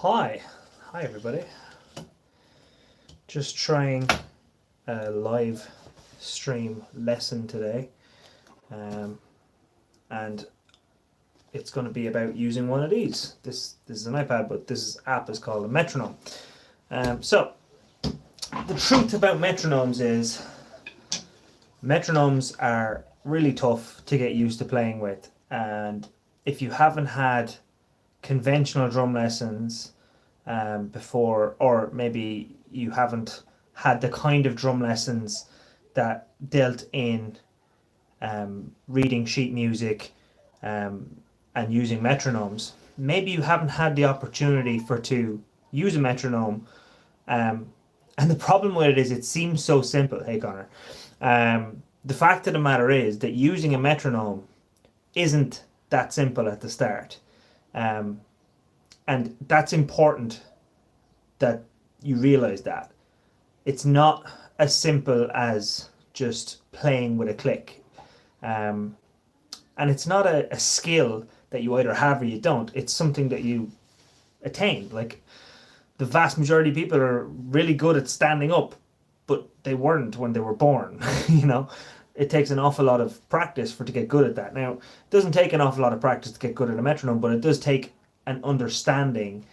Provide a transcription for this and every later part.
Hi everybody. Just trying a live stream lesson today, and it's going to be about using one of these. This is an iPad, but this app is called a Metronome. So the truth about metronomes is metronomes are really tough to get used to playing with, and if you haven't had conventional drum lessons before, or maybe you haven't had the kind of drum lessons that dealt in reading sheet music and using metronomes, maybe you haven't had the opportunity to use a metronome, and the problem with it is it seems so simple. Hey Connor, the fact of the matter is that using a metronome isn't that simple at the start. And that's important that you realize that. It's not as simple as just playing with a click. And it's not a skill that you either have or you don't. It's something that you attain. Like, the vast majority of people are really good at standing up, but they weren't when they were born. It takes an awful lot of practice to get good at that. Now, it doesn't take an awful lot of practice to get good at a metronome, but it does take an understanding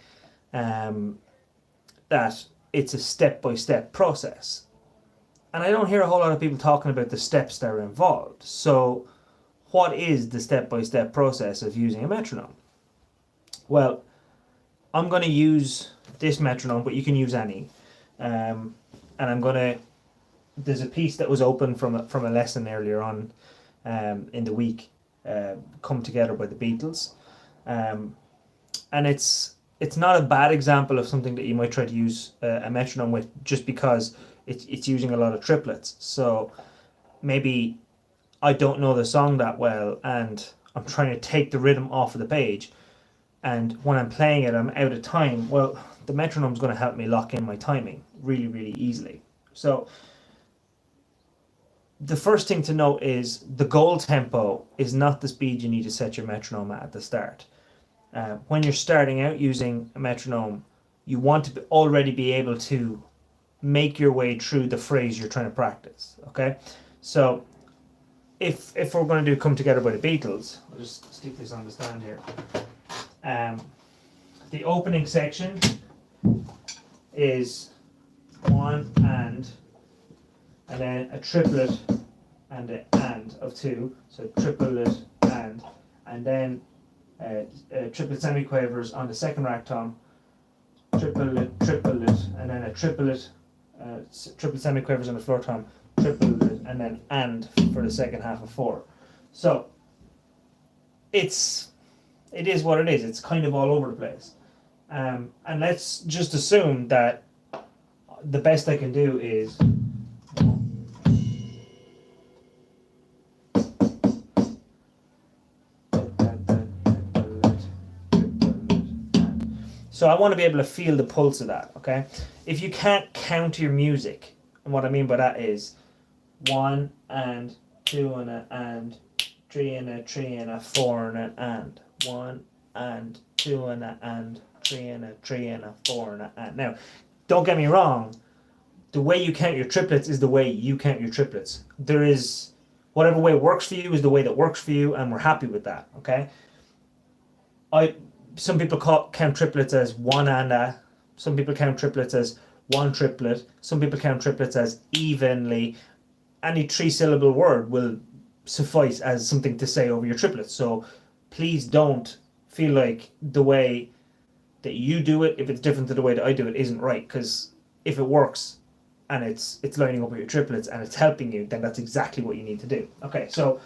that it's a step-by-step process. And I don't hear a whole lot of people talking about the steps that are involved. So what is the step-by-step process of using a metronome? Well, I'm going to use this metronome, but you can use any. And there's a piece that was open from a lesson earlier on in the week, Come Together by the Beatles. And it's not a bad example of something that you might try to use a metronome with, just because it's using a lot of triplets. So maybe I don't know the song that well and I'm trying to take the rhythm off of the page, and when I'm playing it I'm out of time. Well, the metronome's going to help me lock in my timing really, really easily. So the first thing to note is the goal tempo is not the speed you need to set your metronome at the start. When you're starting out using a metronome, you want to already be able to make your way through the phrase you're trying to practice. Okay, so if we're going to do Come Together by the Beatles, I'll just stick this on the stand here. The opening section is one and then a triplet and an and of two, so triplet and then triplet semiquavers on the second rack tom, triplet, and then a triplet semiquavers on the floor tom, triplet, and then and for the second half of four. So it is what it is. It's kind of all over the place. And let's just assume that the best I can do is so I want to be able to feel the pulse of that, okay? If you can't count your music, and what I mean by that is 1 and 2 and a and 3 and a 3 and a 4 and an and 1 and 2 and a and 3 and a 3 and a 4 and a and. Now, don't get me wrong, the way you count your triplets is the way you count your triplets. There is, whatever way works for you is the way that works for you, and we're happy with that, okay? Some people count triplets as one and a. Some people count triplets as one triplet. Some people count triplets as evenly. Any 3-syllable word will suffice as something to say over your triplets. So please don't feel like the way that you do it, if it's different to the way that I do it, isn't right. Because if it works and it's lining up with your triplets and it's helping you, then that's exactly what you need to do. Okay, so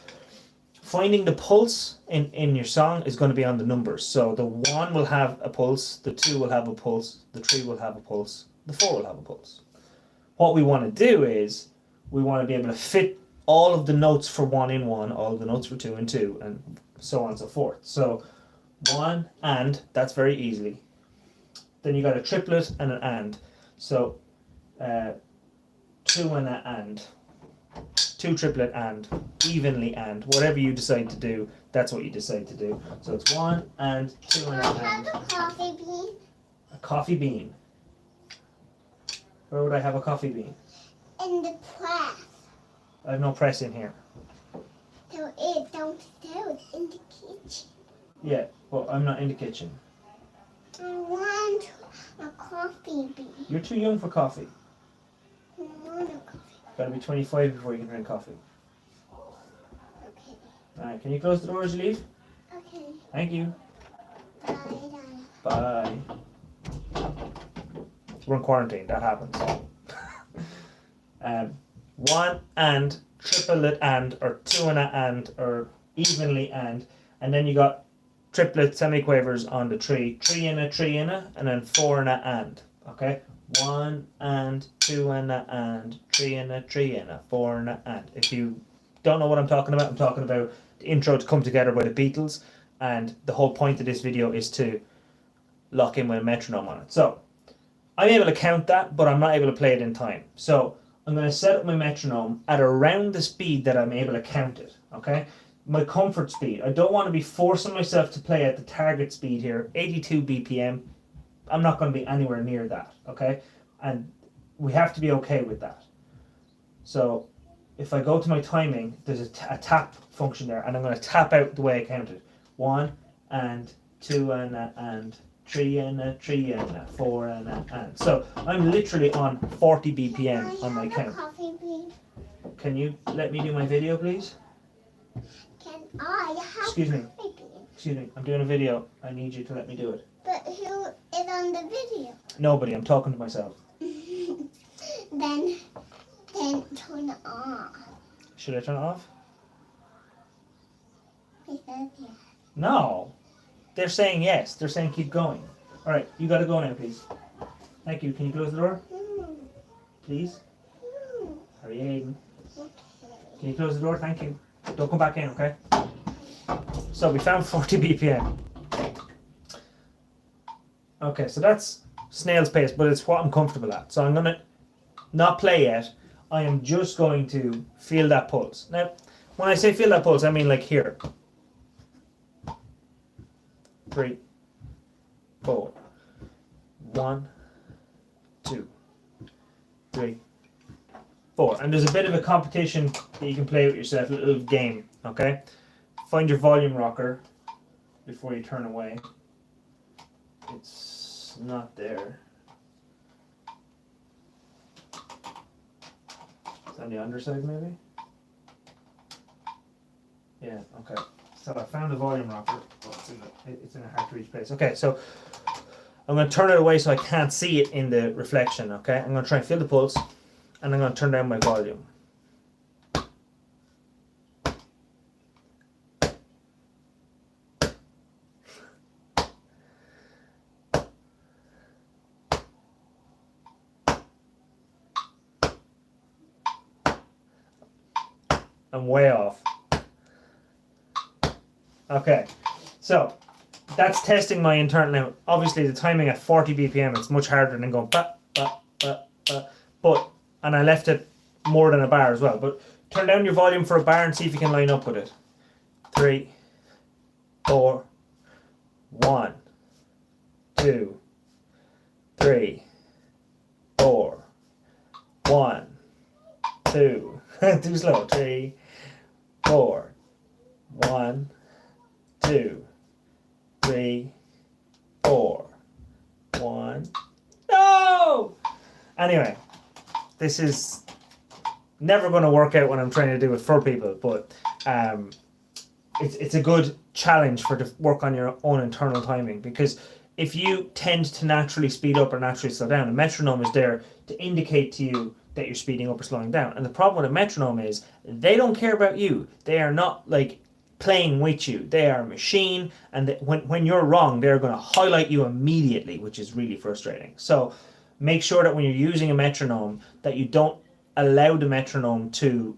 finding the pulse in your song is going to be on the numbers. So the 1 will have a pulse, the 2 will have a pulse, the 3 will have a pulse, the 4 will have a pulse. What we want to do is we want to be able to fit all of the notes for 1 in 1, all of the notes for 2 in 2, and so on and so forth. So 1 and, that's very easily. Then you got a triplet and an and. So 2 and an and. 2 triplet and, evenly and, whatever you decide to do, that's what you decide to do. So it's 1 and 2 and a and. Have a coffee bean? A coffee bean. Where would I have a coffee bean? In the press. I have no press in here. There is downstairs in the kitchen. Yeah, but I'm not in the kitchen. I want a coffee bean. You're too young for coffee. I want a coffee. Gotta be 25 before you can drink coffee. Okay. Alright, can you close the door as you leave? Okay. Thank you. Bye. Bye. We're in quarantine, that happens. One and, triplet and, or two and, or evenly and then you got triplet semiquavers on the tree. Three in a, and then four in a and. Okay? One and, two and, three in a, four in a and. If you don't know what I'm talking about the intro to Come Together by the Beatles, and the whole point of this video is to lock in with a metronome on it. So, I'm able to count that, but I'm not able to play it in time. So, I'm going to set up my metronome at around the speed that I'm able to count it, okay? My comfort speed. I don't want to be forcing myself to play at the target speed here, 82 BPM. I'm not going to be anywhere near that, okay? And we have to be okay with that. So, if I go to my timing, there's a tap function there, and I'm going to tap out the way I counted. One and, two and, three and, four and. So I'm literally on 40 BPM on my count. Coffee bean? Can you let me do my video, please? Can I have Excuse me. coffee bean? Excuse me, I'm doing a video. I need you to let me do it. But who is on the video? Nobody, I'm talking to myself. Then turn it on. Should I turn it off? Because yeah. No. They're saying yes. They're saying keep going. Alright, you gotta go now, please. Thank you. Can you close the door? Please? Hurry, Aiden. Okay. Can you close the door? Thank you. Don't come back in, okay? So we found 40 BPM. Okay, so that's snail's pace, but it's what I'm comfortable at. So I'm going to not play yet. I am just going to feel that pulse. Now, when I say feel that pulse, I mean like here. 3, 4. 1, 2, 3, 4. And there's a bit of a competition that you can play with yourself, a little game, okay? Find your volume rocker before you turn away. It's not there. It's on the underside, maybe? Yeah, okay. So I found the volume rocker. Well, it's in a hard to reach place. Okay, so I'm going to turn it away so I can't see it in the reflection, okay? I'm going to try and feel the pulse, and I'm going to turn down my volume. I'm way off. Okay, so that's testing my internal. Now, obviously, the timing at 40 BPM, it's much harder than going ba ba ba ba. But, and I left it more than a bar as well. But turn down your volume for a bar and see if you can line up with it. 3, 4, 1, 2, 3, 4, 1, 2. Too slow. 3, 4, 1, 2, 3, 4, 1. No! Anyway, this is never going to work out when I'm trying to do it for people, but it's a good challenge to work on your own internal timing, because if you tend to naturally speed up or naturally slow down, a metronome is there to indicate to you that you're speeding up or slowing down. And the problem with a metronome is they don't care about you. They are not like playing with you. They are a machine, and when you're wrong, they're going to highlight you immediately, which is really frustrating. So make sure that when you're using a metronome that you don't allow the metronome to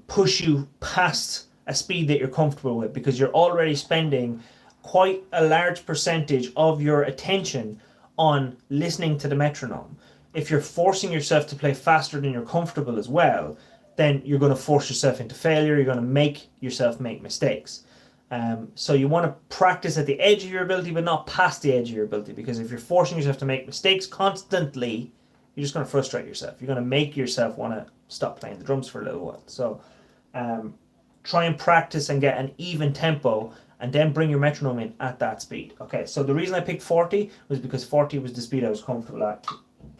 push you past a speed that you're comfortable with, because you're already spending quite a large percentage of your attention on listening to the metronome. If you're forcing yourself to play faster than you're comfortable as well, then you're going to force yourself into failure. You're going to make yourself make mistakes. So you want to practice at the edge of your ability, but not past the edge of your ability, because if you're forcing yourself to make mistakes constantly, you're just going to frustrate yourself. You're going to make yourself want to stop playing the drums for a little while. So try and practice and get an even tempo, and then bring your metronome in at that speed. Okay, so the reason I picked 40 was because 40 was the speed I was comfortable at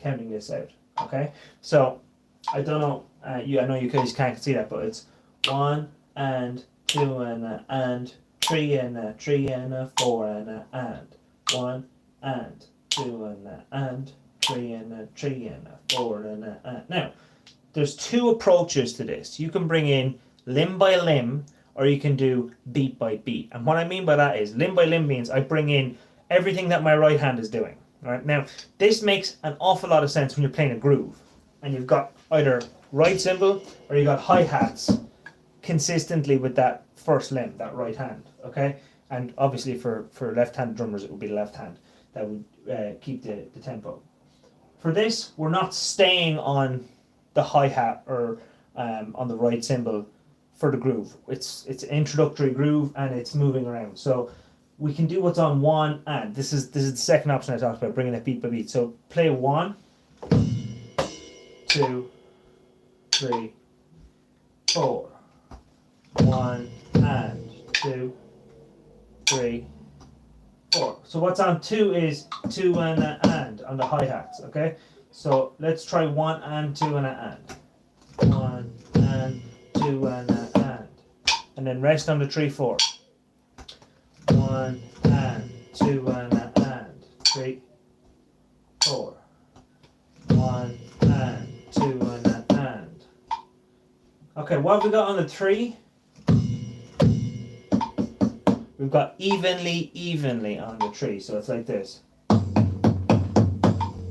counting this out. Okay, so I don't know, I know you guys can't see that, but it's 1 and 2 and 3 and 3 and 4 and 1 and 2 and 3 and 3 and 4 and. Now, there's two approaches to this. You can bring in limb by limb, or you can do beat by beat. And what I mean by that is limb by limb means I bring in everything that my right hand is doing. Right? Now, this makes an awful lot of sense when you're playing a groove and you've got either right cymbal or you've got hi-hats consistently with that first limb, that right hand. Okay? And obviously for left-handed drummers, it would be the left hand that would keep the tempo. For this, we're not staying on the hi-hat or on the right cymbal for the groove. It's an introductory groove and it's moving around. So we can do what's on 1 and. This is the second option I talked about, bringing it beat by beat. So play 1, 2, 3, 4. 1 and 2, 3, 4. So what's on 2 is 2 and on the hi-hats. Okay. So let's try 1 and 2 and and. 1 and 2 and then rest on the 3, 4. 1 and 2 and 3, 4. 1 and 2 and. Okay, what have we got on the 3? We've got evenly on the 3, so it's like this.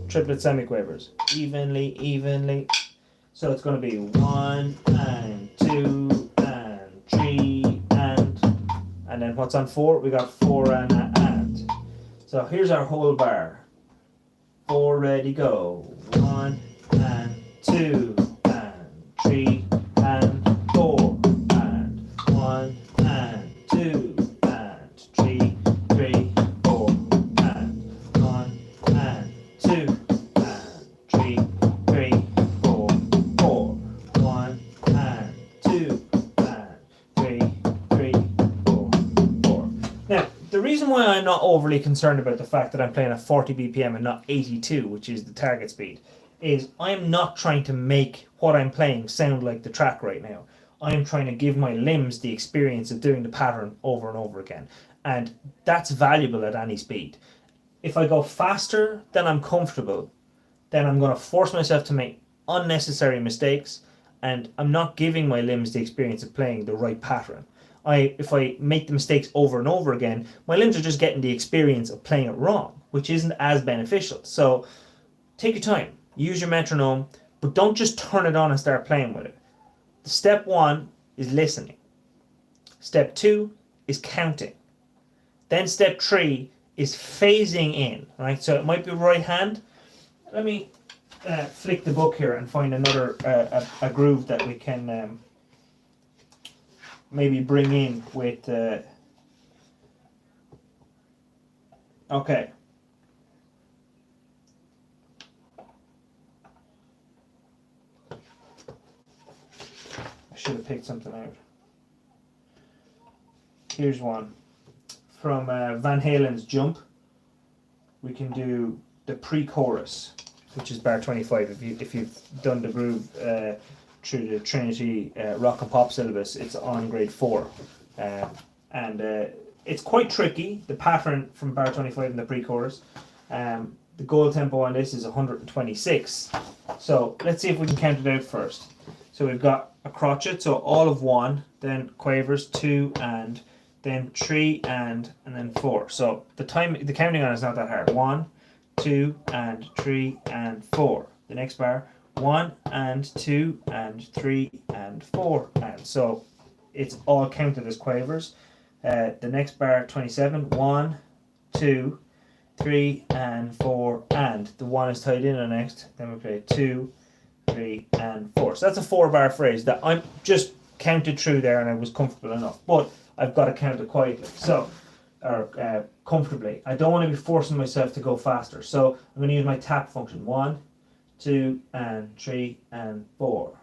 Triplet semiquavers. Evenly. So it's going to be 1 and 2 and 3 and then what's on 4? We got 4 and. So here's our whole bar. 4, ready, go. 1 and 2 and 3 and 4 and 1 and 2 and 3, 4 and 1 and 2 and 3, 4, 1 and 2 and 3, 4, 4. Now, the reason why I'm not overly concerned about the fact that I'm playing at 40 BPM and not 82, which is the target speed, is I'm not trying to make what I'm playing sound like the track right now. I'm trying to give my limbs the experience of doing the pattern over and over again. And that's valuable at any speed. If I go faster than I'm comfortable, then I'm going to force myself to make unnecessary mistakes, and I'm not giving my limbs the experience of playing the right pattern. If I make the mistakes over and over again, my limbs are just getting the experience of playing it wrong, which isn't as beneficial. So take your time, use your metronome, but don't just turn it on and start playing with it. Step 1 is listening. Step 2 is counting. Then step 3 is phasing in, right? So it might be right hand. Let me flick the book here and find another a groove that we can maybe bring in with. Okay. I should have picked something out. Here's one from Van Halen's Jump. We can do the pre-chorus, which is bar 25. If you've done the groove through the Trinity rock and pop syllabus, it's on grade 4, and it's quite tricky. The pattern from bar 25 in the pre-chorus. The goal tempo on this is 126. So let's see if we can count it out first. So we've got a crotchet, so all of 1, then quavers 2 and, then 3 and then 4. So the counting on it is not that hard. 1, 2 and 3 and 4. The next bar, 1 and 2 and 3 and 4 and. So it's all counted as quavers. The next bar, 27, 1, 2, 3 and 4 and. The 1 is tied in on next. Then we play 2, 3 and 4. So that's a 4-bar phrase that I'm just counted through there and I was comfortable enough. But I've got to count it quietly. So, or comfortably. I don't want to be forcing myself to go faster. So I'm going to use my tap function. 1, 2, and 3, and 4.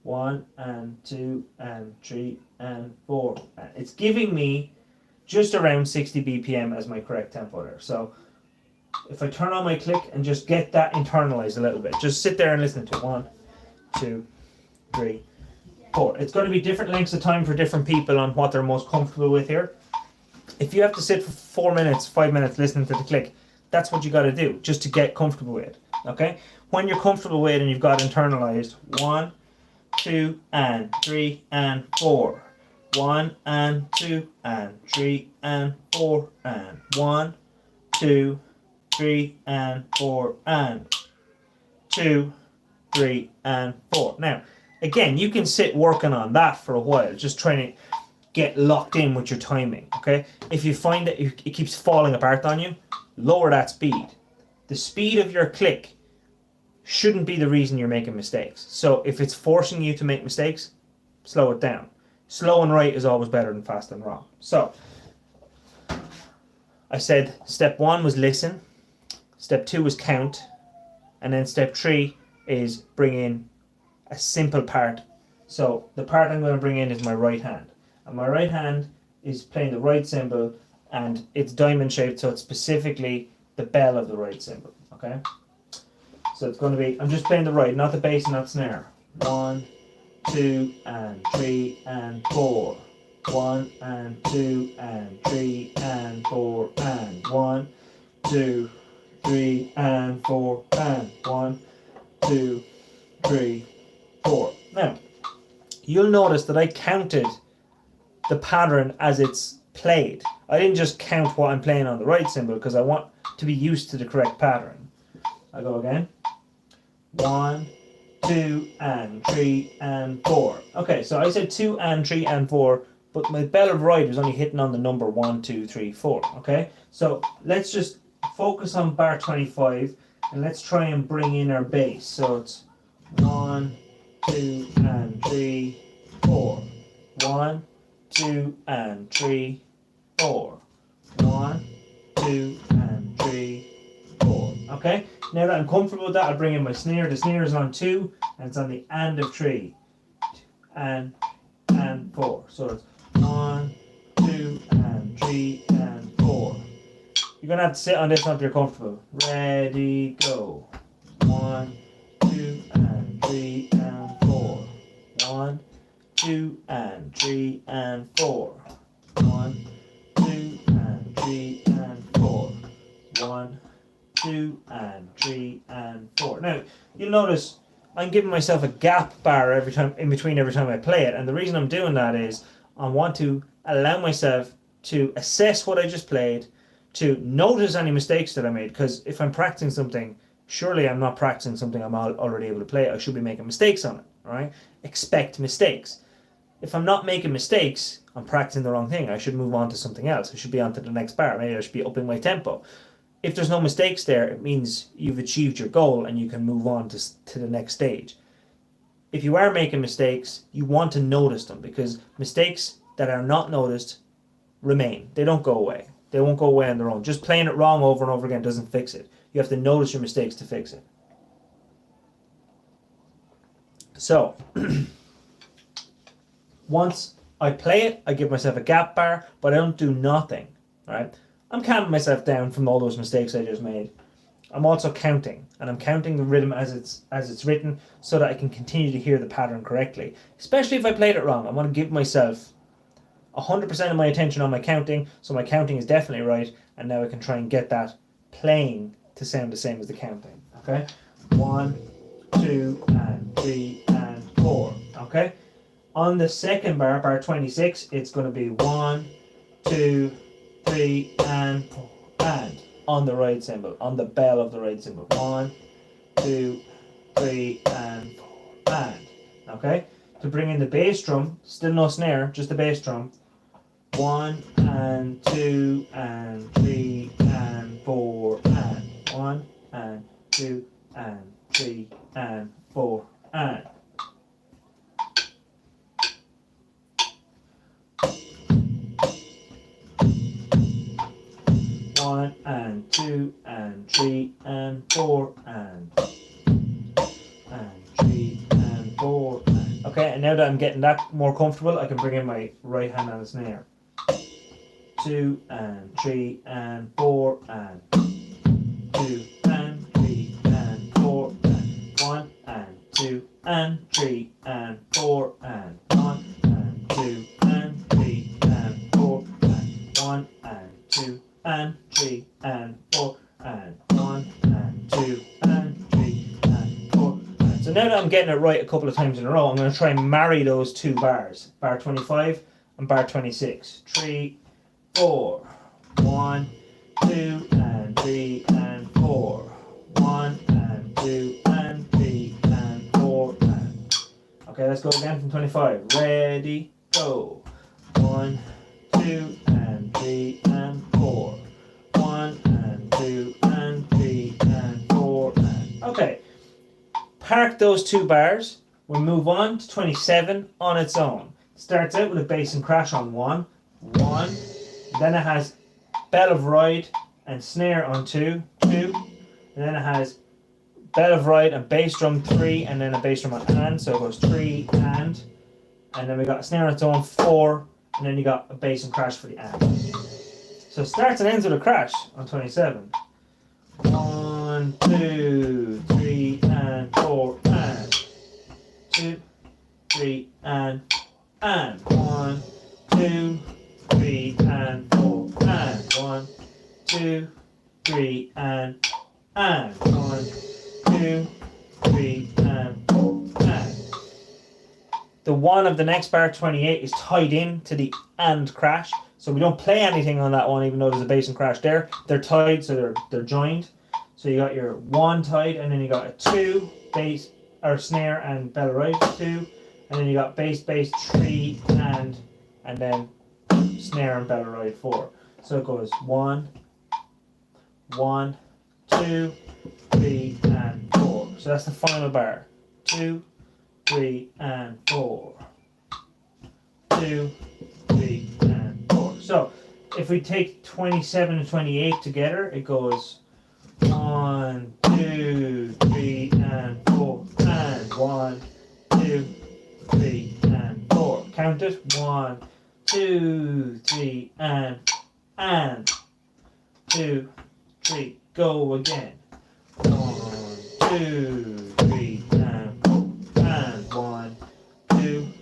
1, and 2, and 3, and 4. It's giving me just around 60 BPM as my correct tempo there. So if I turn on my click and just get that internalized a little bit, just sit there and listen to it. 1, 2, 3, 4. It's going to be different lengths of time for different people on what they're most comfortable with here. If you have to sit for 4 minutes, 5 minutes listening to the click, that's what you got to do just to get comfortable with it. Okay? When you're comfortable with it and you've got internalized, 1, 2, and 3, and 4. 1, and 2, and 3, and 4, and 1, 2, 3, and 4, and 2, 3, and 4. Now, again, you can sit working on that for a while, just trying to get locked in with your timing, okay? If you find that it keeps falling apart on you, lower that speed. The speed of your click shouldn't be the reason you're making mistakes. So if it's forcing you to make mistakes, slow it down. Slow and right is always better than fast and wrong. So I said step 1 was listen, step 2 was count, and then step 3 is bring in a simple part. So the part I'm going to bring in is my right hand. And my right hand is playing the right cymbal, and it's diamond shaped, so it's specifically the bell of the right cymbal. Okay? So it's going to be, I'm just playing the right, not the bass, not snare. 1, 2, and 3, and 4. 1, and 2, and 3, and 4, and 1, 2, 3, and 4, and 1, 2, 3, 4. Now, you'll notice that I counted the pattern as it's played. I didn't just count what I'm playing on the right cymbal because I want to be used to the correct pattern. I go again. 1, 2, and 3, and 4. Okay, so I said 2, and 3, and 4, but my bell of right was only hitting on the number 1, 2, 3, 4. Okay, so let's just focus on bar 25 and let's try and bring in our bass. So it's 1, 2, and 3, 4. 1, 2, and 3, 4. 1, 2, and 3, 4. Okay, now that I'm comfortable with that, I'll bring in my snare. The snare is on 2, and it's on the and of 3. And 4. So it's 1, 2, and 3, and 4. You're going to have to sit on this until you're comfortable. Ready, go. 1, 2, and 3, and 4. 1, 2, and 3, and 4. 1, 2, and 3, and 4. 1, 2, and 3, and 4. Now, you'll notice I'm giving myself a gap bar every time, in between every time I play it, and the reason I'm doing that is I want to allow myself to assess what I just played, to notice any mistakes that I made, because if I'm practicing something, surely I'm not practicing something I'm already able to play. I should be making mistakes on it, right? Expect mistakes. If I'm not making mistakes, I'm practicing the wrong thing. I should move on to something else. I should be on to the next bar. Maybe I should be upping my tempo. If there's no mistakes there, it means you've achieved your goal and you can move on to the next stage. If you are making mistakes, you want to notice them, because mistakes that are not noticed remain. They don't go away. They won't go away on their own. Just playing it wrong over and over again doesn't fix it. You have to notice your mistakes to fix it. So, once I play it, I give myself a gap bar, but I don't do nothing, right? I'm calming myself down from all those mistakes I just made. I'm also counting, and I'm counting the rhythm as it's written so that I can continue to hear the pattern correctly. Especially if I played it wrong, I want to give myself 100% of my attention on my counting, so my counting is definitely right, and now I can try and get that playing to sound the same as the counting. Okay? 1, 2, and 3, and 4. Okay? On the second bar, bar 26, it's going to be 1, 2, 3, and 4, and on the right cymbal, on the bell of the right cymbal. 1, 2, 3, and 4, and. Okay? To bring in the bass drum, still no snare, just the bass drum. 1, and 2, and 3, and 4, and 1, and 2, and 3, and 4, and. 1 and 2 and 3 and 4 and 3 and 4 and... Okay, and now that I'm getting that more comfortable, I can bring in my right hand on the snare. 2 and 3 and 4 and 2 and 3 and 4 and 1 and 2 and 3 and 4 and 1 and 2 and 3 and 4 and 1 and 2 and 3 and 4 and 1 and 2 and 3 and 4. So now that I'm getting it right a couple of times in a row, I'm going to try and marry those two bars, bar 25 and bar 26. 3, 4, 1, 2 and 3 and 4, 1 and 2 and 3 and 4 and... Okay, let's go again from 25. Ready, go. 1, 2 and 3 and 4, 1 and 2 and 3 and 4 and... Okay, park those two bars. We'll move on to 27 on its own. Starts out with a bass and crash on 1, 1. Then it has bell of ride and snare on 2, 2. And then it has bell of ride and bass drum 3, and then a bass drum on and. So it goes 3 and then we got a snare on its own 4, and then you got a bass and crash for the and. So it starts and ends with a crash on 27. 1, 2, 3 and 4 and 2, 3 and 1, 2, 3 and 4 and 1, 2, 3 and 1, 2, 3 and 4 and. The 1 of the next bar 28 is tied in to the and crash, so we don't play anything on that one even though there's a bass and crash there. They're tied, so they're joined. So you got your 1 tied, and then you got a 2 bass or snare and bell right 2, and then you got bass 3 and then snare and bell right 4. So it goes 1, 1, 2, 3 and 4. So that's the final bar. 2, 3 and 4. 2, 3 and 4. So if we take 27 and 28 together, it goes 1, 2, 3 and 4 and 1, 2, 3 and 4. Count it. 1, 2, 3 and 2, 3. Go again. 1, 2, 3 and 4 and 1, 2,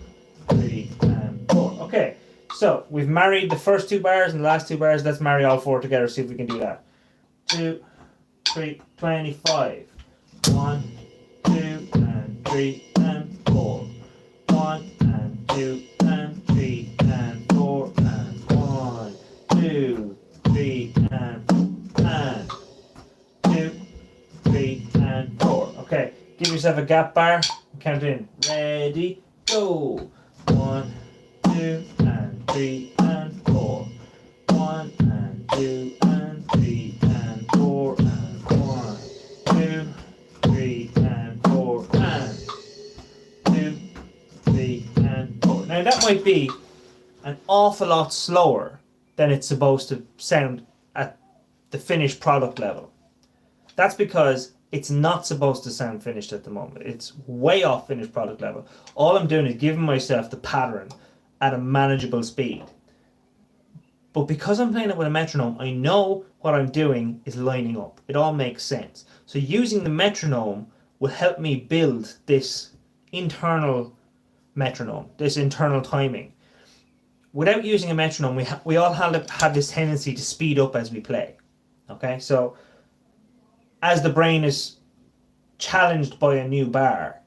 3 and 4. Okay, so we've married the first two bars and the last two bars. Let's marry all four together. See if we can do that. 2, 3, 25. 1, 2 and 3 and 4. 1 and 2 and 3 and 4 and 1, 2, 3 and 2, 3 and 4. Okay, give yourself a gap bar. Count in. Ready, go. 1, 2 and 3 and 4. 1 and 2 and 3 and 4 and 1, 2, 3 and 4 and 2, 3 and 4. Now that might be an awful lot slower than it's supposed to sound at the finished product level. That's because it's not supposed to sound finished at the moment. It's way off finished product level. All I'm doing is giving myself the pattern at a manageable speed. But because I'm playing it with a metronome, I know what I'm doing is lining up. It all makes sense. So using the metronome will help me build this internal metronome, this internal timing. Without using a metronome, we all have this tendency to speed up as we play. Okay, so as the brain is challenged by a new bar,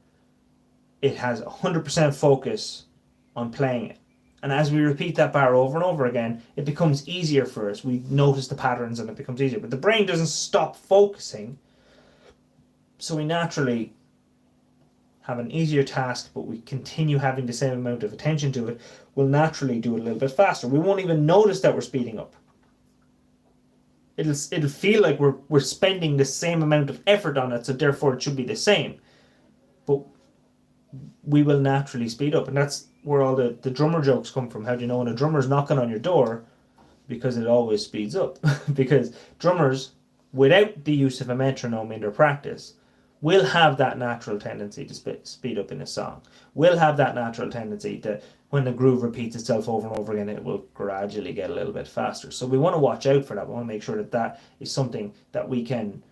it has 100% focus on playing it. And as we repeat that bar over and over again, it becomes easier for us. We notice the patterns and it becomes easier. But the brain doesn't stop focusing, so we naturally have an easier task, but we continue having the same amount of attention to it. We'll naturally do it a little bit faster. We won't even notice that we're speeding up. It'll feel like we're spending the same amount of effort on it, so therefore it should be the same. But we will naturally speed up, and that's where all the drummer jokes come from. How do you know when a drummer's knocking on your door? because it always speeds up. Because drummers, without the use of a metronome in their practice, will have that natural tendency to speed up in a song. Will have that natural tendency to, when the groove repeats itself over and over again, it will gradually get a little bit faster. So we want to watch out for that. We want to make sure that that is something that we can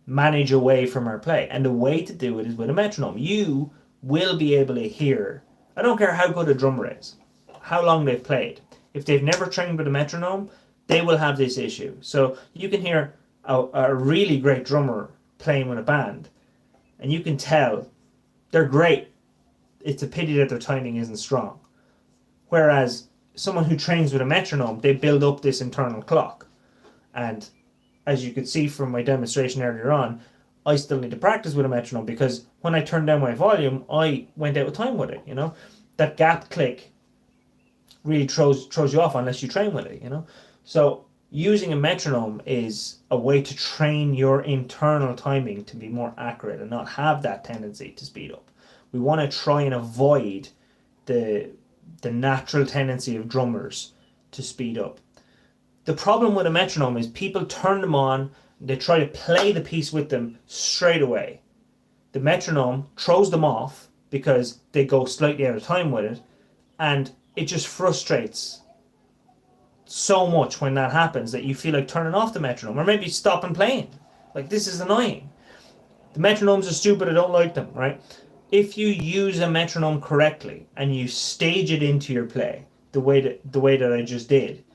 manage away from our play. And the way to do it is with a metronome. You will be able to hear, I don't care how good a drummer is, how long they've played. If they've never trained with a metronome, they will have this issue. So you can hear a really great drummer playing with a band, and you can tell they're great. It's a pity that their timing isn't strong. Whereas someone who trains with a metronome, they build up this internal clock. And as you could see from my demonstration earlier on, I still need to practice with a metronome, because when I turned down my volume, I went out of time with it, you know. That gap click really throws you off unless you train with it, you know. So using a metronome is a way to train your internal timing to be more accurate and not have that tendency to speed up. We want to try and avoid the natural tendency of drummers to speed up. The problem with a metronome is people turn them on, they try to play the piece with them straight away. The metronome throws them off because they go slightly out of time with it, and it just frustrates so much when that happens that you feel like turning off the metronome or maybe stopping playing. Like, this is annoying. The metronomes are stupid, I don't like them, right? If you use a metronome correctly and you stage it into your play the way that I just did,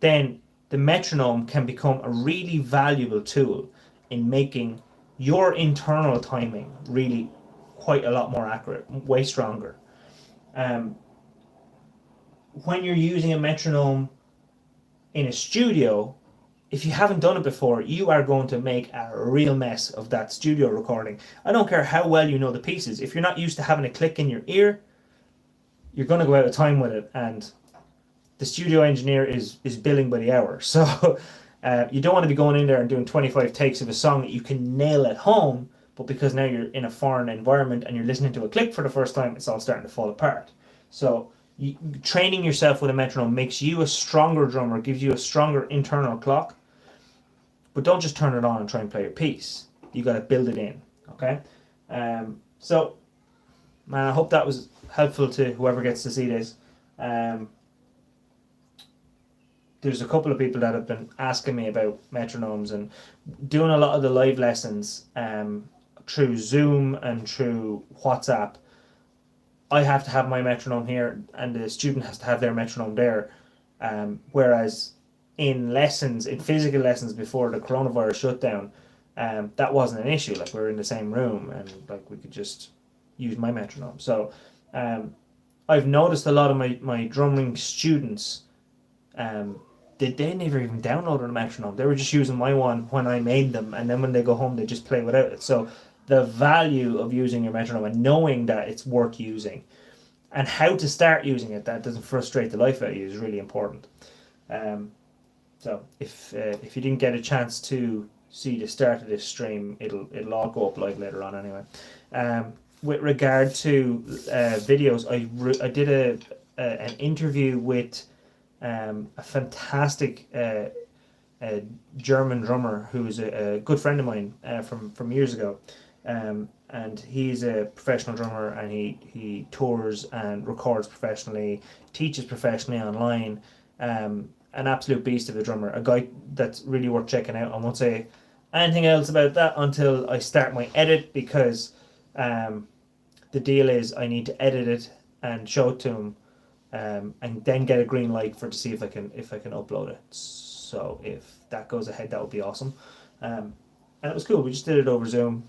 then the metronome can become a really valuable tool in making your internal timing really quite a lot more accurate, way stronger. When you're using a metronome in a studio, if you haven't done it before, you are going to make a real mess of that studio recording. I don't care how well you know the pieces. If you're not used to having a click in your ear, you're going to go out of time with it, and the studio engineer is billing by the hour. So you don't want to be going in there and doing 25 takes of a song that you can nail at home, but because now you're in a foreign environment and you're listening to a click for the first time, it's all starting to fall apart. So training yourself with a metronome makes you a stronger drummer, gives you a stronger internal clock. But don't just turn it on and try and play your piece. You got to build it in, okay? So, man, I hope that was helpful to whoever gets to see this. There's a couple of people that have been asking me about metronomes, and doing a lot of the live lessons through Zoom and through WhatsApp. I have to have my metronome here, and the student has to have their metronome there. Whereas in lessons, in physical lessons before the coronavirus shutdown, that wasn't an issue. Like, we were in the same room and like we could just use my metronome. So I've noticed a lot of my drumming students, they never even downloaded a metronome. They were just using my one when I made them, and then when they go home they just play without it. So the value of using your metronome and knowing that it's worth using and how to start using it that doesn't frustrate the life out of you is really important. So if you didn't get a chance to see the start of this stream, it'll all go up live later on anyway. With regard to videos, I did an interview with a fantastic German drummer who's a good friend of mine from years ago. And he's a professional drummer, and he tours and records professionally, teaches professionally online. An absolute beast of a drummer, a guy that's really worth checking out. I won't say anything else about that until I start my edit, because the deal is I need to edit it and show it to him, and then get a green light to see if I can upload it. So if that goes ahead, that would be awesome. And it was cool. We just did it over Zoom.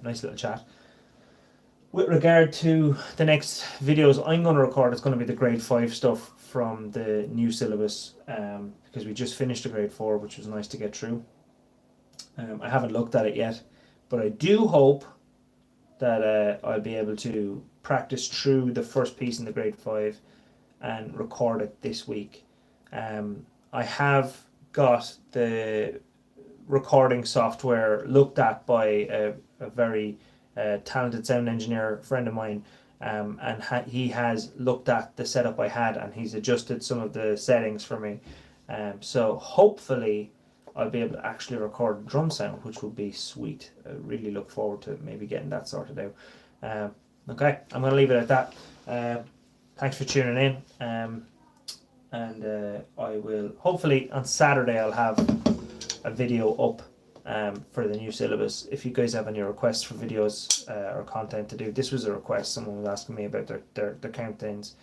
Nice little chat. With regard to the next videos I'm going to record, it's going to be the grade 5 stuff from the new syllabus, because we just finished the grade 4, which was nice to get through. I haven't looked at it yet, but I do hope that I'll be able to practice through the first piece in the grade 5 and record it this week. I have got the recording software looked at by a very talented sound engineer friend of mine, and he has looked at the setup I had, and he's adjusted some of the settings for me, So hopefully I'll be able to actually record a drum sound, which would be sweet. I really look forward to maybe getting that sorted out. Okay, I'm going to leave it at that. Thanks for tuning in. And I will, hopefully on Saturday I'll have a video up for the new syllabus. If you guys have any requests for videos or content to do, this was a request. Someone was asking me about their countdowns.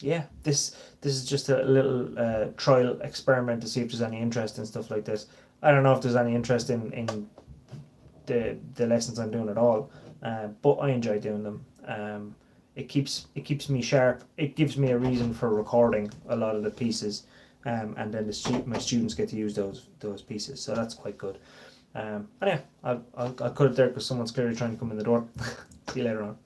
Yeah, this is just a little trial experiment to see if there's any interest in stuff like this. I don't know if there's any interest in the lessons I'm doing at all, but I enjoy doing them. It keeps me sharp. It gives me a reason for recording a lot of the pieces, and then my students get to use those pieces. So that's quite good. Anyway, I'll cut it there because someone's clearly trying to come in the door. See you later on.